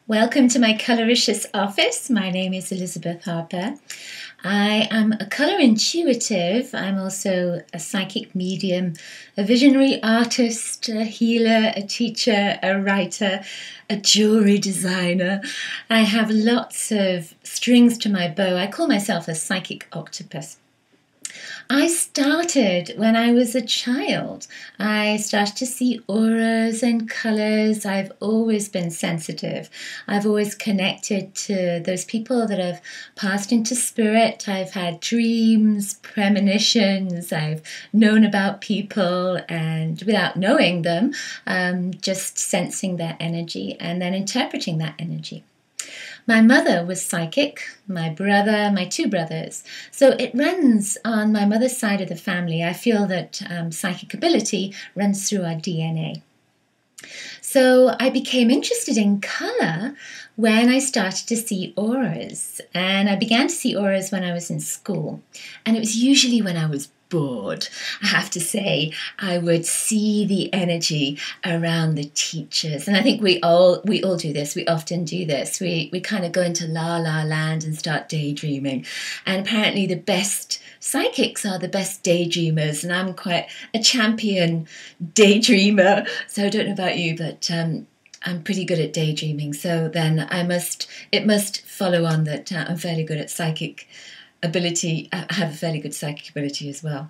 Welcome to my Coloricious office. My name is Elizabeth Harper. I am a color intuitive. I'm also a psychic medium, a visionary artist, a healer, a teacher, a writer, a jewelry designer. I have lots of strings to my bow. I call myself a psychic octopus. I started when I was a child. I started to see auras and colours. I've always been sensitive. I've always connected to those people that have passed into spirit. I've had dreams, premonitions. I've known about people and without knowing them, just sensing their energy and then interpreting that energy. My mother was psychic, my brother, my two brothers. So it runs on my mother's side of the family. I feel that psychic ability runs through our DNA. So I became interested in colour when I started to see auras. And I began to see auras when I was in school. And it was usually when I was bored. I have to say, I would see the energy around the teachers. And I think we all do this. We often do this. We kind of go into la la land and start daydreaming. And apparently the best psychics are the best daydreamers. And I'm quite a champion daydreamer. So I don't know about you, but I'm pretty good at daydreaming. So then it must follow on that I'm fairly good at psychic ability. I have a fairly good psychic ability as well.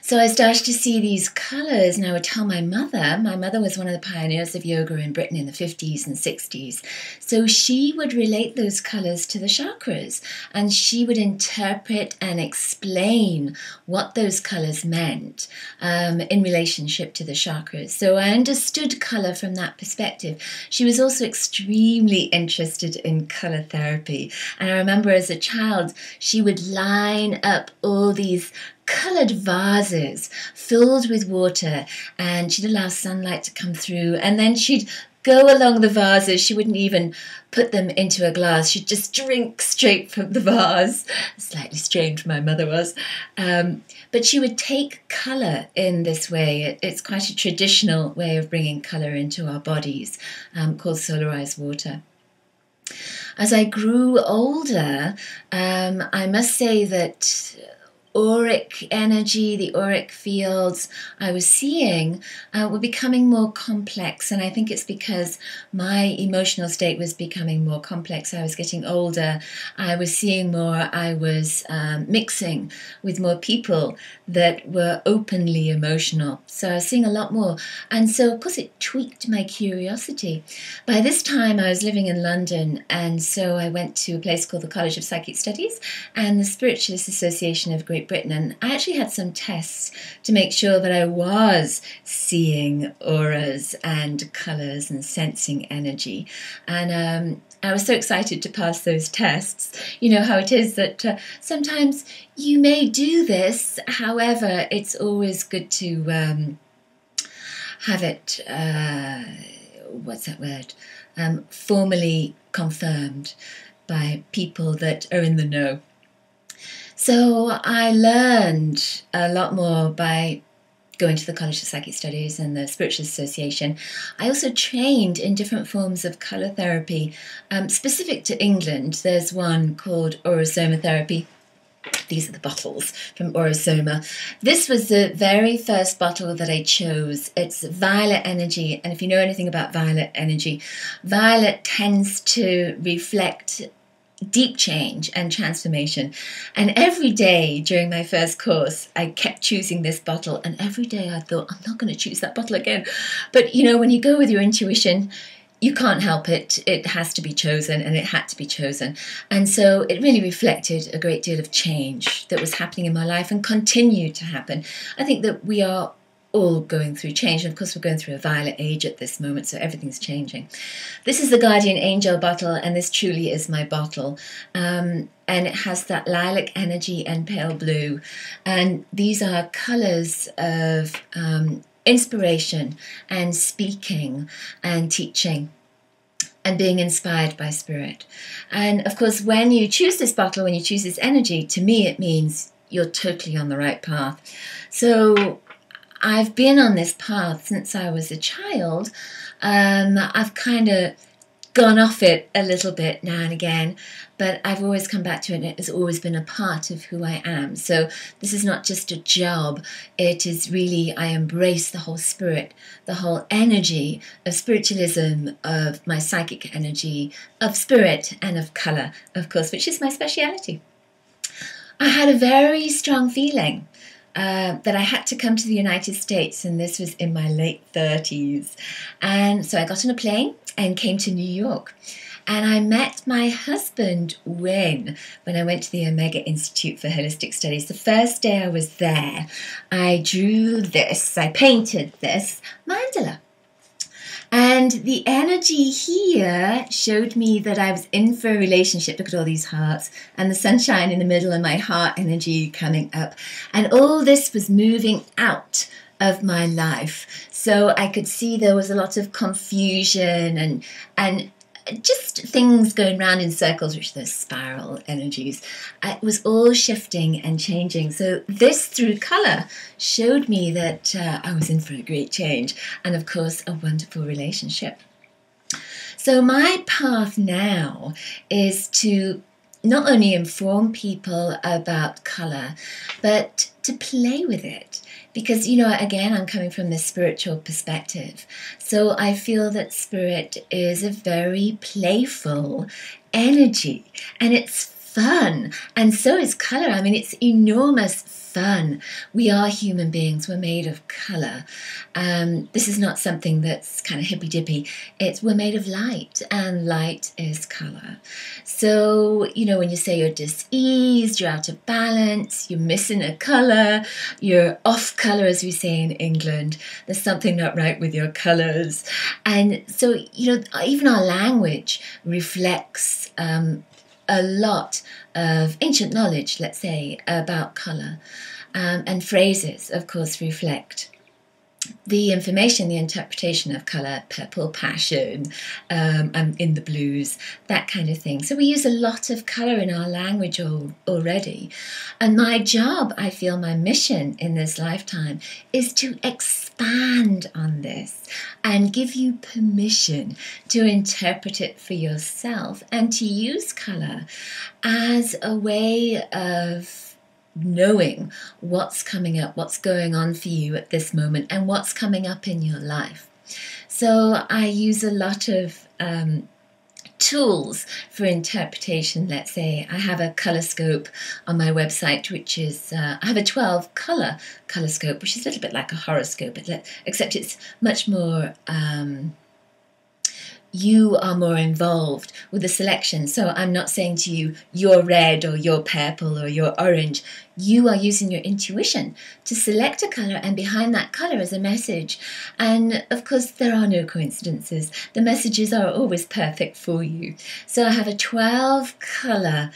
So I started to see these colours and I would tell my mother was one of the pioneers of yoga in Britain in the 50s and 60s. So she would relate those colours to the chakras and she would interpret and explain what those colours meant in relationship to the chakras. So I understood colour from that perspective. She was also extremely interested in colour therapy. And I remember as a child, she would line up all these coloured vases filled with water and she'd allow sunlight to come through and then she'd go along the vases. She wouldn't even put them into a glass. She'd just drink straight from the vase. Slightly strange, my mother was. But she would take colour in this way. It's quite a traditional way of bringing colour into our bodies called solarized water. As I grew older, I must say that auric energy, the auric fields I was seeing were becoming more complex, and I think it's because my emotional state was becoming more complex. I was getting older, I was seeing more, I was mixing with more people that were openly emotional, so I was seeing a lot more, and so of course it tweaked my curiosity. By this time I was living in London, and so I went to a place called the College of Psychic Studies and the Spiritualist Association of Great Britain, and I actually had some tests to make sure that I was seeing auras and colours and sensing energy. And I was so excited to pass those tests. You know how it is that sometimes you may do this, however, it's always good to have it, what's that word, formally confirmed by people that are in the know. So I learned a lot more by going to the College of Psychic Studies and the Spiritualist Association. I also trained in different forms of colour therapy, specific to England. There's one called Aurosoma therapy. These are the bottles from Aurosoma. This was the very first bottle that I chose. It's violet energy, and if you know anything about violet energy, violet tends to reflect deep change and transformation. And every day during my first course, I kept choosing this bottle, and every day I thought, I'm not going to choose that bottle again. But you know, when you go with your intuition, you can't help it. It has to be chosen, and it had to be chosen. And so it really reflected a great deal of change that was happening in my life and continued to happen. I think that we are all going through change, and of course we're going through a violet age at this moment, so everything's changing. This is the Guardian Angel bottle, and this truly is my bottle, and it has that lilac energy and pale blue, and these are colours of inspiration and speaking and teaching and being inspired by spirit. And of course, when you choose this bottle, when you choose this energy, to me it means you're totally on the right path. So I've been on this path since I was a child. I've kind of gone off it a little bit now and again, but I've always come back to it, and it has always been a part of who I am. So this is not just a job, it is really, I embrace the whole spirit, the whole energy of spiritualism, of my psychic energy, of spirit, and of colour, of course, which is my speciality. I had a very strong feeling that I had to come to the United States, and this was in my late 30s. And so I got on a plane and came to New York. And I met my husband when I went to the Omega Institute for Holistic Studies. The first day I was there, I drew this, I painted this mandala. And the energy here showed me that I was in for a relationship. Look at all these hearts and the sunshine in the middle and my heart energy coming up. And all this was moving out of my life. So I could see there was a lot of confusion and just things going round in circles, which are those spiral energies. It was all shifting and changing. So this, through colour, showed me that I was in for a great change and, of course, a wonderful relationship. So my path now is to not only inform people about colour, but to play with it. Because, you know, again, I'm coming from this spiritual perspective. So I feel that spirit is a very playful energy, and it's fun. And so is colour. I mean, it's enormous fun. We are human beings. We're made of colour. This is not something that's kind of hippy-dippy. We're made of light, and light is colour. So, you know, when you say you're diseased, you're out of balance, you're missing a colour, you're off colour, as we say in England, there's something not right with your colours. And so, you know, even our language reflects a lot of ancient knowledge, let's say, about colour. And phrases, of course, reflect the information, the interpretation of colour, purple passion, in the blues, that kind of thing. So we use a lot of colour in our language already. And my job, I feel my mission in this lifetime, is to expand on this and give you permission to interpret it for yourself and to use colour as a way of knowing what's coming up, what's going on for you at this moment, and what's coming up in your life. So I use a lot of tools for interpretation. Let's say I have a colour scope on my website, which is, I have a 12 colour scope, which is a little bit like a horoscope, except it's much more, you are more involved with the selection. So I'm not saying to you, you're red or you're purple or you're orange. You are using your intuition to select a colour, and behind that colour is a message. And of course, there are no coincidences. The messages are always perfect for you. So I have a 12 colour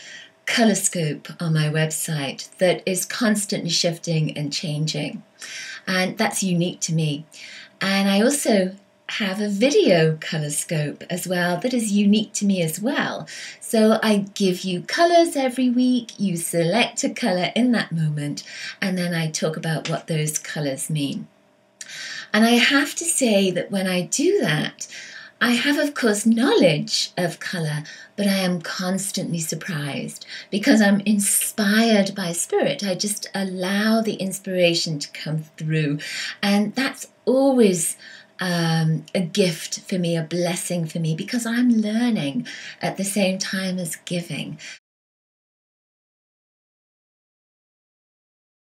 scope on my website that is constantly shifting and changing. And that's unique to me. And I also have a video colour scope as well that is unique to me as well. So I give you colours every week, you select a colour in that moment, and then I talk about what those colours mean. And I have to say that when I do that, I have, of course, knowledge of colour, but I am constantly surprised because I'm inspired by spirit. I just allow the inspiration to come through, and that's always a gift for me, a blessing for me, because I'm learning at the same time as giving.